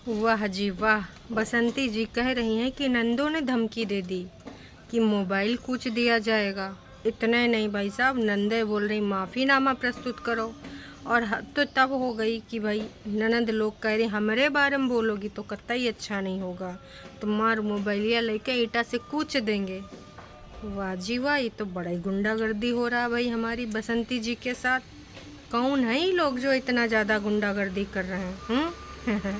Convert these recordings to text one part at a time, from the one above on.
वाह जी वाह। बसंती जी कह रही हैं कि नंदों ने धमकी दे दी कि मोबाइल कुछ दिया जाएगा। इतना ही नहीं भाई साहब, नंदे बोल रही माफ़ीनामा प्रस्तुत करो। और हद तो तब हो गई कि भाई ननद लोग कह रही हमारे बारे में बोलोगी तो कतई अच्छा नहीं होगा, तुम्हार मोबाइलिया लेके ईटा से कूच देंगे। वाह जी वाह, ये तो बड़ा ही गुंडागर्दी हो रहा है भाई हमारी बसंती जी के साथ। कौन है ये लोग जो इतना ज़्यादा गुंडागर्दी कर रहे हैं?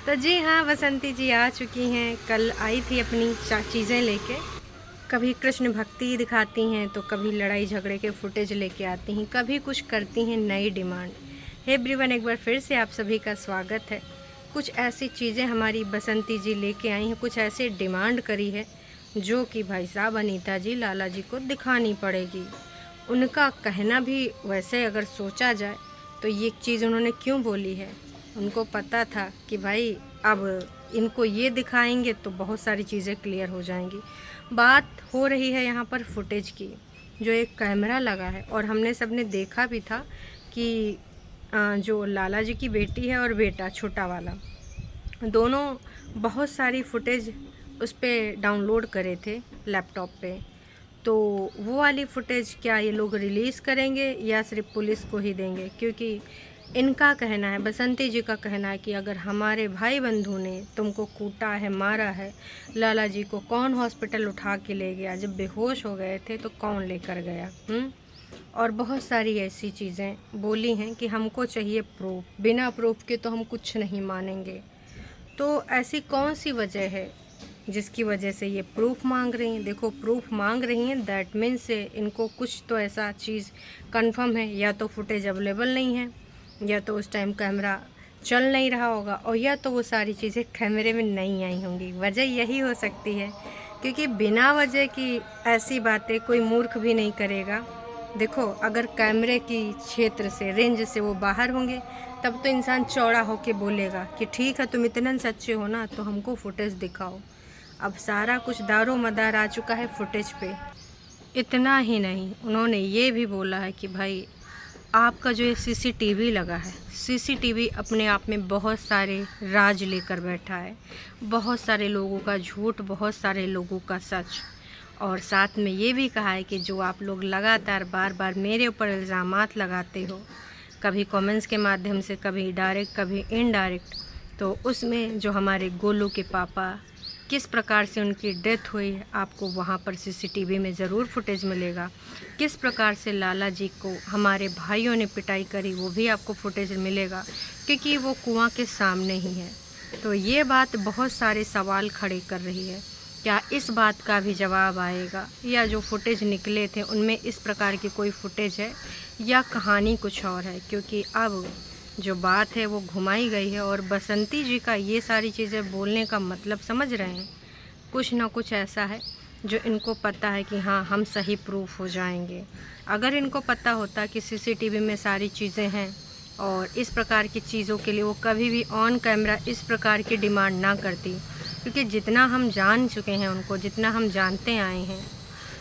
तो जी हाँ, बसंती जी आ चुकी हैं। कल आई थी अपनी चीज़ें लेके। कभी कृष्ण भक्ति दिखाती हैं तो कभी लड़ाई झगड़े के फुटेज लेके आती हैं, कभी कुछ करती हैं नई डिमांड। हे एवरीवन, एक बार फिर से आप सभी का स्वागत है। कुछ ऐसी चीज़ें हमारी बसंती जी लेके आई हैं, कुछ ऐसे डिमांड करी है जो कि भाई साहब अनीता जी लाला जी को दिखानी पड़ेगी। उनका कहना भी वैसे अगर सोचा जाए तो ये चीज़ उन्होंने क्यों बोली है, उनको पता था कि भाई अब इनको ये दिखाएंगे तो बहुत सारी चीज़ें क्लियर हो जाएंगी। बात हो रही है यहाँ पर फुटेज की, जो एक कैमरा लगा है और हमने सबने देखा भी था कि जो लाला जी की बेटी है और बेटा छोटा वाला, दोनों बहुत सारी फुटेज उस पर डाउनलोड करे थे लैपटॉप पे। तो वो वाली फुटेज क्या ये लोग रिलीज़ करेंगे या सिर्फ पुलिस को ही देंगे? क्योंकि इनका कहना है, बसंती जी का कहना है कि अगर हमारे भाई बंधु ने तुमको कूटा है, मारा है, लाला जी को कौन हॉस्पिटल उठा के ले गया, जब बेहोश हो गए थे तो कौन लेकर गया? और बहुत सारी ऐसी चीज़ें बोली हैं कि हमको चाहिए प्रूफ, बिना प्रूफ के तो हम कुछ नहीं मानेंगे। तो ऐसी कौन सी वजह है जिसकी वजह से ये प्रूफ मांग रही हैं? देखो, प्रूफ मांग रही हैं दैट मीन्स इनको कुछ तो ऐसा चीज़ कंफर्म है, या तो फुटेज अवेलेबल नहीं है, या तो उस टाइम कैमरा चल नहीं रहा होगा, और या तो वो सारी चीज़ें कैमरे में नहीं आई होंगी। वजह यही हो सकती है, क्योंकि बिना वजह की ऐसी बातें कोई मूर्ख भी नहीं करेगा। देखो, अगर कैमरे की क्षेत्र से, रेंज से वो बाहर होंगे तब तो इंसान चौड़ा होके बोलेगा कि ठीक है, तुम इतने सच्चे हो ना तो हमको फुटेज दिखाओ। अब सारा कुछ दारो मदार आ चुका है फुटेज पे। इतना ही नहीं, उन्होंने ये भी बोला है कि भाई आपका जो ये सीसीटीवी लगा है, सीसीटीवी अपने आप में बहुत सारे राज लेकर बैठा है, बहुत सारे लोगों का झूठ, बहुत सारे लोगों का सच। और साथ में ये भी कहा है कि जो आप लोग लगातार बार बार मेरे ऊपर इल्ज़ामात लगाते हो, कभी कमेंट्स के माध्यम से, कभी डायरेक्ट, कभी इनडायरेक्ट, तो उसमें जो हमारे गोलू के पापा, किस प्रकार से उनकी डेथ हुई, आपको वहाँ पर सीसीटीवी में ज़रूर फुटेज मिलेगा। किस प्रकार से लाला जी को हमारे भाइयों ने पिटाई करी, वो भी आपको फुटेज मिलेगा, क्योंकि वो कुआं के सामने ही है। तो ये बात बहुत सारे सवाल खड़े कर रही है। क्या इस बात का भी जवाब आएगा, या जो फुटेज निकले थे उनमें इस प्रकार की कोई फुटेज है, या कहानी कुछ और है? क्योंकि अब जो बात है वो घुमाई गई है, और बसंती जी का ये सारी चीज़ें बोलने का मतलब समझ रहे हैं, कुछ ना कुछ ऐसा है जो इनको पता है कि हाँ, हम सही प्रूफ हो जाएंगे। अगर इनको पता होता कि सीसीटीवी में सारी चीज़ें हैं और इस प्रकार की चीज़ों के लिए वो कभी भी ऑन कैमरा इस प्रकार की डिमांड ना करती, क्योंकि जितना हम जान चुके हैं उनको, जितना हम जानते आए हैं,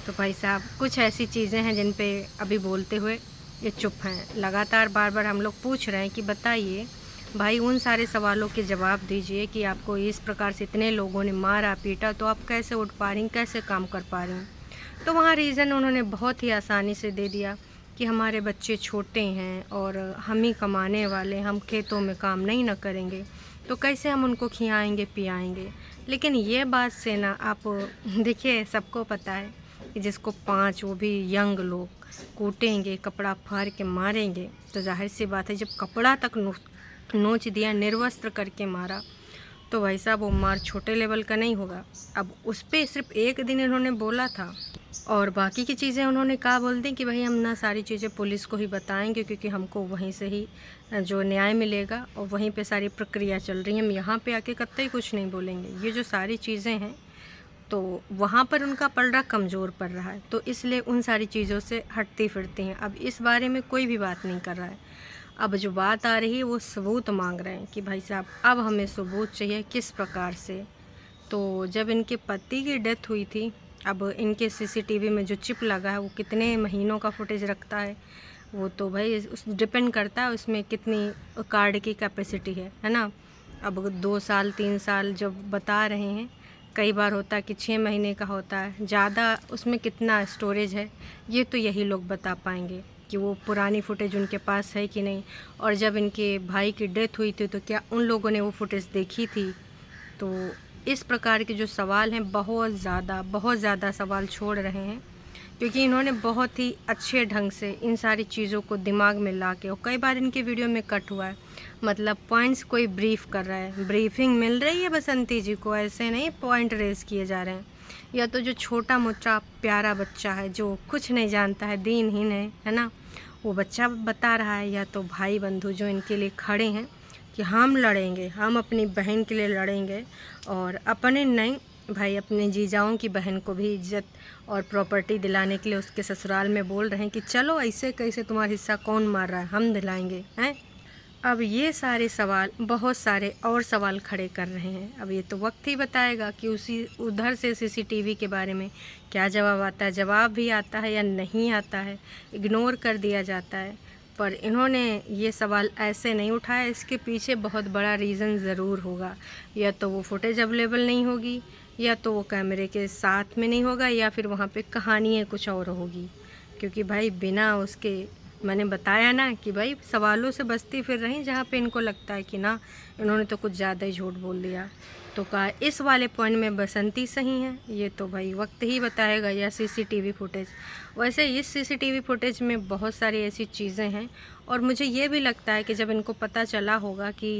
तो भाई साहब कुछ ऐसी चीज़ें हैं जिन पे अभी बोलते हुए ये चुप हैं। लगातार बार बार हम लोग पूछ रहे हैं कि बताइए भाई, उन सारे सवालों के जवाब दीजिए कि आपको इस प्रकार से इतने लोगों ने मारा पीटा तो आप कैसे उठ पा रही, कैसे काम कर पा रही? तो वहाँ रीज़न उन्होंने बहुत ही आसानी से दे दिया कि हमारे बच्चे छोटे हैं और हम ही कमाने वाले, हम खेतों में काम नहीं न करेंगे तो कैसे हम उनको खिलाएंगे पियाएंगे। लेकिन ये बात से ना आप देखिए, सबको पता है कि जिसको 5, वो भी यंग लोग, कूटेंगे, कपड़ा फाड़ के मारेंगे, तो जाहिर सी बात है जब कपड़ा तक नोच दिया, निर्वस्त्र करके मारा, तो भाई साहब वो मार छोटे लेवल का नहीं होगा। अब उस पर सिर्फ एक दिन इन्होंने बोला था और बाकी की चीज़ें उन्होंने कहा बोल दी कि भाई हम ना सारी चीज़ें पुलिस को ही बताएंगे, क्योंकि हमको वहीं से ही जो न्याय मिलेगा और वहीं पे सारी प्रक्रिया चल रही है, हम यहाँ पे आके कतई कुछ नहीं बोलेंगे। ये जो सारी चीज़ें हैं तो वहाँ पर उनका पलड़ा कमज़ोर पड़ रहा है, तो इसलिए उन सारी चीज़ों से हटती फिरती हैं। अब इस बारे में कोई भी बात नहीं कर रहा है। अब जो बात आ रही है वो सबूत मांग रहे हैं कि भाई साहब अब हमें सबूत चाहिए, किस प्रकार से। तो जब इनके पति की डेथ हुई थी, अब इनके सीसीटीवी में जो चिप लगा है वो कितने महीनों का फुटेज रखता है, वो तो भाई उस डिपेंड करता है उसमें कितनी कार्ड की कैपेसिटी है ना। अब 2 साल 3 साल जब बता रहे हैं, कई बार होता है कि 6 महीने का होता है, ज़्यादा उसमें कितना स्टोरेज है ये तो यही लोग बता पाएंगे कि वो पुरानी फुटेज उनके पास है कि नहीं, और जब इनके भाई की डेथ हुई थी तो क्या उन लोगों ने वो फुटेज देखी थी। तो इस प्रकार के जो सवाल हैं बहुत ज़्यादा सवाल छोड़ रहे हैं, क्योंकि इन्होंने बहुत ही अच्छे ढंग से इन सारी चीज़ों को दिमाग में ला के, और कई बार इनके वीडियो में कट हुआ है, मतलब पॉइंट्स कोई ब्रीफ कर रहा है, ब्रीफिंग मिल रही है बसंती जी को, ऐसे नहीं पॉइंट रेस किए जा रहे हैं। या तो जो छोटा मोटा प्यारा बच्चा है जो कुछ नहीं जानता है, दीनहीन है ना, वो बच्चा बता रहा है, या तो भाई बंधु जो इनके लिए खड़े हैं कि हम लड़ेंगे, हम अपनी बहन के लिए लड़ेंगे, और अपने नहीं भाई अपने जीजाओं की बहन को भी इज्जत और प्रॉपर्टी दिलाने के लिए उसके ससुराल में बोल रहे हैं कि चलो ऐसे कैसे तुम्हारा हिस्सा कौन मार रहा है, हम दिलाएंगे हैं। अब ये सारे सवाल, बहुत सारे और सवाल खड़े कर रहे हैं। अब ये तो वक्त ही बताएगा कि उसी उधर से सीसीटीवी के बारे में क्या जवाब आता है, जवाब भी आता है या नहीं आता है, इग्नोर कर दिया जाता है। पर इन्होंने ये सवाल ऐसे नहीं उठाया, इसके पीछे बहुत बड़ा रीज़न ज़रूर होगा। या तो वो फुटेज अवेलेबल नहीं होगी, या तो वो कैमरे के साथ में नहीं होगा, या फिर वहाँ पे कहानी है कुछ और होगी। क्योंकि भाई बिना उसके, मैंने बताया ना कि भाई सवालों से बचती फिर रही, जहाँ पे इनको लगता है कि ना इन्होंने तो कुछ ज़्यादा ही झूठ बोल दिया। तो कहा इस वाले पॉइंट में बसंती सही है, ये तो भाई वक्त ही बताएगा, या सीसीटीवी फुटेज। वैसे इस सीसीटीवी फुटेज में बहुत सारी ऐसी चीज़ें हैं, और मुझे ये भी लगता है कि जब इनको पता चला होगा कि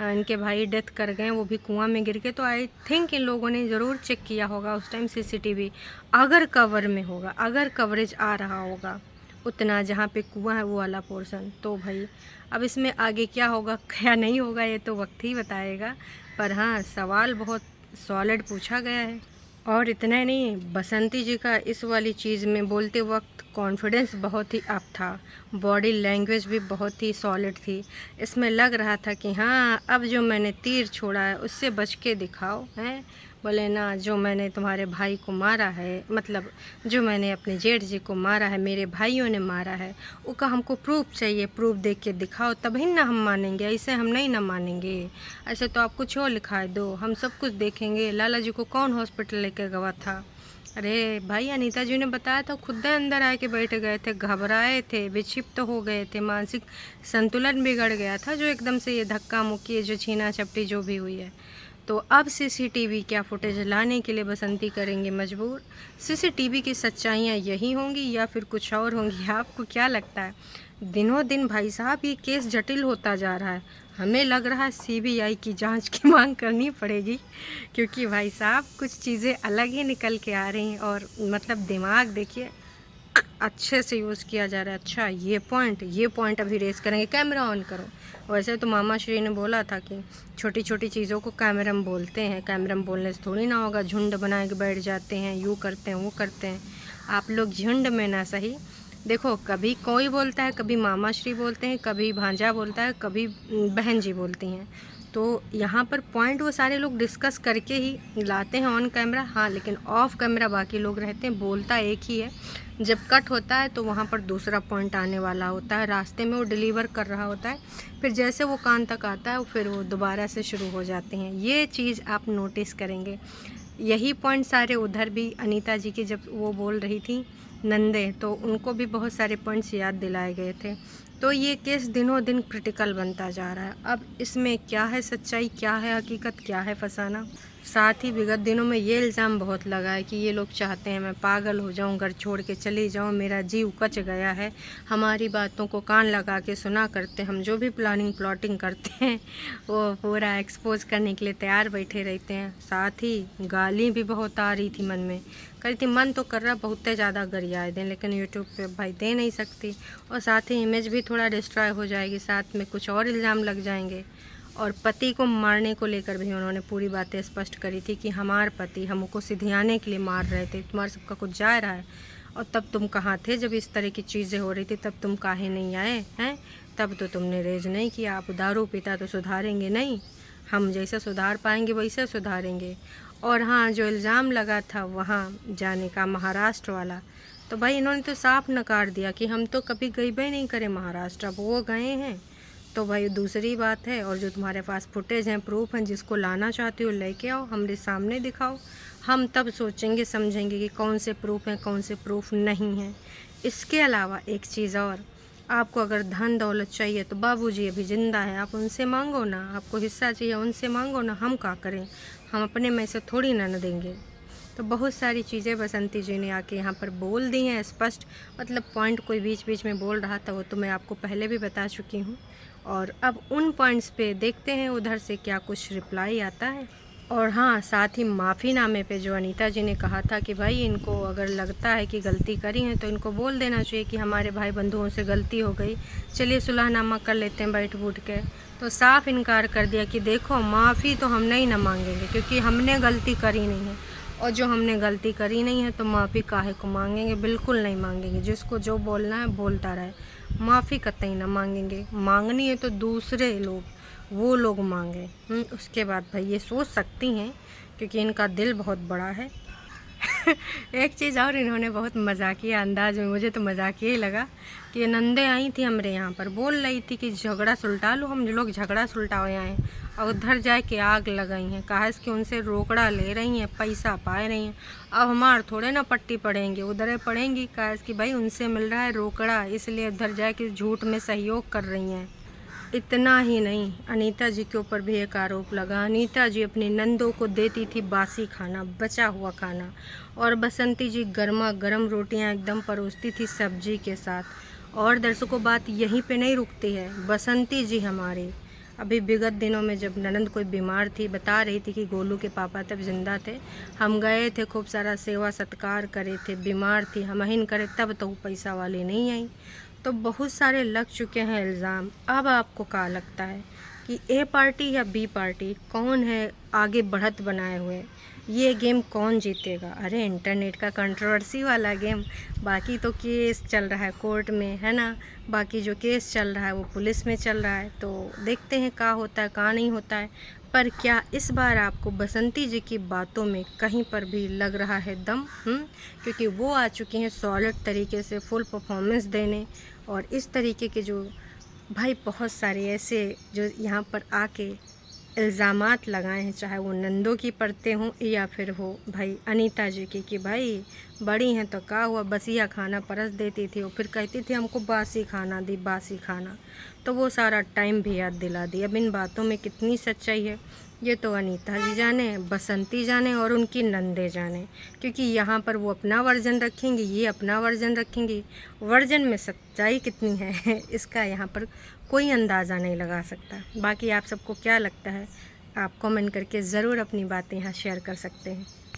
इनके भाई डेथ कर गए, वो भी कुआं में गिर के, तो आई थिंक इन लोगों ने ज़रूर चेक किया होगा उस टाइम सीसीटीवी, अगर कवर में होगा, अगर कवरेज आ रहा होगा उतना, जहाँ पे कुआं है वो वाला पोर्शन। तो भाई अब इसमें आगे क्या होगा क्या नहीं होगा ये तो वक्त ही बताएगा। पर हाँ, सवाल बहुत सॉलिड पूछा गया है। और इतना नहीं, बसंती जी का इस वाली चीज़ में बोलते वक्त कॉन्फिडेंस बहुत ही अप था, बॉडी लैंग्वेज भी बहुत ही सॉलिड थी। इसमें लग रहा था कि हाँ अब जो मैंने तीर छोड़ा है उससे बच के दिखाओ हैं। बोले ना, जो मैंने तुम्हारे भाई को मारा है, मतलब जो मैंने अपने जेठ जी को मारा है, मेरे भाइयों ने मारा है, उसका हमको प्रूफ चाहिए, प्रूफ देख के दिखाओ तभी ना हम मानेंगे, ऐसे हम नहीं ना मानेंगे। ऐसे तो आप कुछ और लिखा दो, हम सब कुछ देखेंगे। लाला जी को कौन हॉस्पिटल लेकर गया था? अरे भाई अनीता जी ने बताया था, खुद अंदर आके बैठ गए थे, घबराए थे, विक्षिप्त हो गए थे, मानसिक संतुलन बिगड़ गया था, जो एकदम से ये धक्का मुक्की, जो छीना झपटी जो भी हुई है। तो अब सीसीटीवी क्या फुटेज लाने के लिए बसंती करेंगे मजबूर। सीसीटीवी की सच्चाइयाँ यही होंगी या फिर कुछ और होंगी, आपको क्या लगता है? दिनों दिन भाई साहब ये केस जटिल होता जा रहा है। हमें लग रहा है सीबीआई की जांच की मांग करनी पड़ेगी, क्योंकि भाई साहब कुछ चीज़ें अलग ही निकल के आ रही हैं, और मतलब दिमाग देखिए अच्छे से यूज़ किया जा रहा है। अच्छा ये पॉइंट अभी रेस करेंगे, कैमरा ऑन करो। वैसे तो मामा श्री ने बोला था कि छोटी छोटी चीज़ों को कैमरा में बोलते हैं, कैमरा में बोलने से थोड़ी ना होगा, झुंड बना के बैठ जाते हैं, यूँ करते हैं वो करते हैं। आप लोग झुंड में ना सही, देखो कभी कोई बोलता है, कभी मामा श्री बोलते हैं, कभी भांजा बोलता है, कभी बहन जी बोलती हैं। तो यहाँ पर पॉइंट वो सारे लोग डिस्कस करके ही लाते हैं ऑन कैमरा। हाँ, लेकिन ऑफ कैमरा बाकी लोग रहते हैं, बोलता एक ही है। जब कट होता है तो वहाँ पर दूसरा पॉइंट आने वाला होता है, रास्ते में वो डिलीवर कर रहा होता है, फिर जैसे वो कान तक आता है फिर वो दोबारा से शुरू हो जाते हैं। ये चीज़ आप नोटिस करेंगे। यही पॉइंट सारे उधर भी अनीता जी की जब वो बोल रही थी नंदे, तो उनको भी बहुत सारे पॉइंट्स याद दिलाए गए थे। तो ये केस दिनों दिन क्रिटिकल बनता जा रहा है। अब इसमें क्या है सच्चाई, क्या है हकीकत, क्या है फसाना। साथ ही विगत दिनों में ये इल्ज़ाम बहुत लगा है कि ये लोग चाहते हैं मैं पागल हो जाऊं, घर छोड़ के चली जाऊं, मेरा जीव कच गया है, हमारी बातों को कान लगा के सुना करते, हम जो भी प्लानिंग प्लॉटिंग करते हैं वो पूरा एक्सपोज करने के लिए तैयार बैठे रहते हैं। साथ ही गाली भी बहुत आ रही थी मन में, करी थी मन तो कर रहा बहुत ज़्यादा गरियाए दें, लेकिन यूट्यूब पे भाई दे नहीं सकती, और साथ ही इमेज भी थोड़ा डिस्ट्रॉय हो जाएगी, साथ में कुछ और इल्ज़ाम लग जाएंगे। और पति को मारने को लेकर भी उन्होंने पूरी बातें स्पष्ट करी थी कि हमारे पति हमको सिधियाने के लिए मार रहे थे, तुम्हारे सबका कुछ जा रहा है, और तब तुम कहाँ थे जब इस तरह की चीज़ें हो रही थी, तब तुम काहे नहीं आए हैं, तब तो तुमने रेज नहीं किया। आप दारू पीता तो सुधारेंगे नहीं, हम जैसा सुधार पाएंगे वैसे सुधारेंगे। और हाँ, जो इल्ज़ाम लगा था वहाँ जाने का, महाराष्ट्र वाला, तो भाई इन्होंने तो साफ नकार दिया कि हम तो कभी गए भी नहीं करे महाराष्ट्र, अब वो गए हैं तो भाई दूसरी बात है, और जो तुम्हारे पास फुटेज हैं, प्रूफ हैं, जिसको लाना चाहते हो लेके आओ, हमारे सामने दिखाओ। हम तब सोचेंगे समझेंगे कि कौन से प्रूफ हैं, कौन से प्रूफ नहीं हैं। इसके अलावा एक चीज़ और, आपको अगर धन दौलत चाहिए तो बाबूजी अभी ज़िंदा है, आप उनसे मांगो ना। आपको हिस्सा चाहिए, उनसे मांगो ना। हम क्या करें, हम अपने में से थोड़ी ना देंगे। तो बहुत सारी चीज़ें बसंती जी ने आके यहाँ पर बोल दी हैं स्पष्ट। मतलब पॉइंट कोई बीच बीच में बोल रहा था वो तो मैं आपको पहले भी बता चुकी हूँ। और अब उन पॉइंट्स पे देखते हैं उधर से क्या कुछ रिप्लाई आता है। और हाँ, साथ ही माफ़ीनामे पे जो अनीता जी ने कहा था कि भाई इनको अगर लगता है कि गलती करी है तो इनको बोल देना चाहिए कि हमारे भाई बंधुओं से गलती हो गई, चलिए सुलहनामा कर लेते हैं बैठ बूठ के। तो साफ इनकार कर दिया कि देखो माफ़ी तो हम नहीं ना मांगेंगे, क्योंकि हमने गलती करी नहीं है, और जो हमने गलती करी नहीं है तो माफ़ी काहे को मांगेंगे, बिल्कुल नहीं मांगेंगे। जिसको जो बोलना है बोलता रहे, माफ़ी कतई ना मांगेंगे। मांगनी है तो दूसरे लोग, वो लोग मांगे। उसके बाद भाई ये सोच सकती हैं, क्योंकि इनका दिल बहुत बड़ा है। एक चीज़ और, इन्होंने बहुत मजाकिया अंदाज में, मुझे तो मजाकिया ही लगा, कि नंदे आई थी हमारे यहाँ पर, बोल रही थी कि झगड़ा सुलटा लो, हम लोग झगड़ा सुलटाए आए हैं, और उधर जाए के आग लगाई हैं। कहा कि उनसे रोकड़ा ले रही हैं, पैसा पाए रही हैं। अब हमार थोड़े ना पट्टी पड़ेंगे, उधर पड़ेंगी। कहा कि भाई उनसे मिल रहा है रोकड़ा, इसलिए उधर जाए के झूठ में सहयोग कर रही हैं। इतना ही नहीं, अनीता जी के ऊपर भी एक आरोप लगा। अनीता जी अपनी नंदों को देती थी बासी खाना, बचा हुआ खाना, और बसंती जी गर्मा गर्म रोटियां एकदम परोसती थी सब्जी के साथ। और दर्शकों, बात यहीं पे नहीं रुकती है। बसंती जी हमारी अभी विगत दिनों में जब ननंद कोई बीमार थी, बता रही थी कि गोलू के पापा तब जिंदा थे, हम गए थे, खूब सारा सेवा सत्कार करे थे, बीमार थी, हम अहिन करे, तब तो पैसा वाली नहीं आई। तो बहुत सारे लग चुके हैं इल्ज़ाम। अब आपको क्या लगता है कि ए पार्टी या बी पार्टी कौन है आगे बढ़त बनाए हुए, ये गेम कौन जीतेगा? अरे इंटरनेट का कंट्रोवर्सी वाला गेम। बाकी तो केस चल रहा है कोर्ट में, है ना, बाकी जो केस चल रहा है वो पुलिस में चल रहा है। तो देखते हैं क्या होता है क्या नहीं होता है। पर क्या इस बार आपको बसंती जी की बातों में कहीं पर भी लग रहा है दम? क्योंकि वो आ चुकी हैं सॉलिड तरीके से फुल परफॉर्मेंस देने। और इस तरीके के जो भाई बहुत सारे ऐसे जो यहाँ पर आके इल्ज़ामात लगाए हैं, चाहे वो नंदों की पड़ते हों या फिर हो भाई अनीता जी की, कि भाई बड़ी हैं तो क्या हुआ, बसिया खाना परस देती थी और फिर कहती थी हमको बासी खाना दी, बासी खाना। तो वो सारा टाइम भी याद दिला दी। अब इन बातों में कितनी सच्चाई है ये तो अनीता जी जाने, बसंती जाने और उनकी नंदे जाने, क्योंकि यहाँ पर वो अपना वर्जन रखेंगी, ये अपना वर्जन रखेंगी। वर्जन में सच्चाई कितनी है इसका यहाँ पर कोई अंदाज़ा नहीं लगा सकता। बाकी आप सबको क्या लगता है, आप कमेंट करके ज़रूर अपनी बातें यहाँ शेयर कर सकते हैं।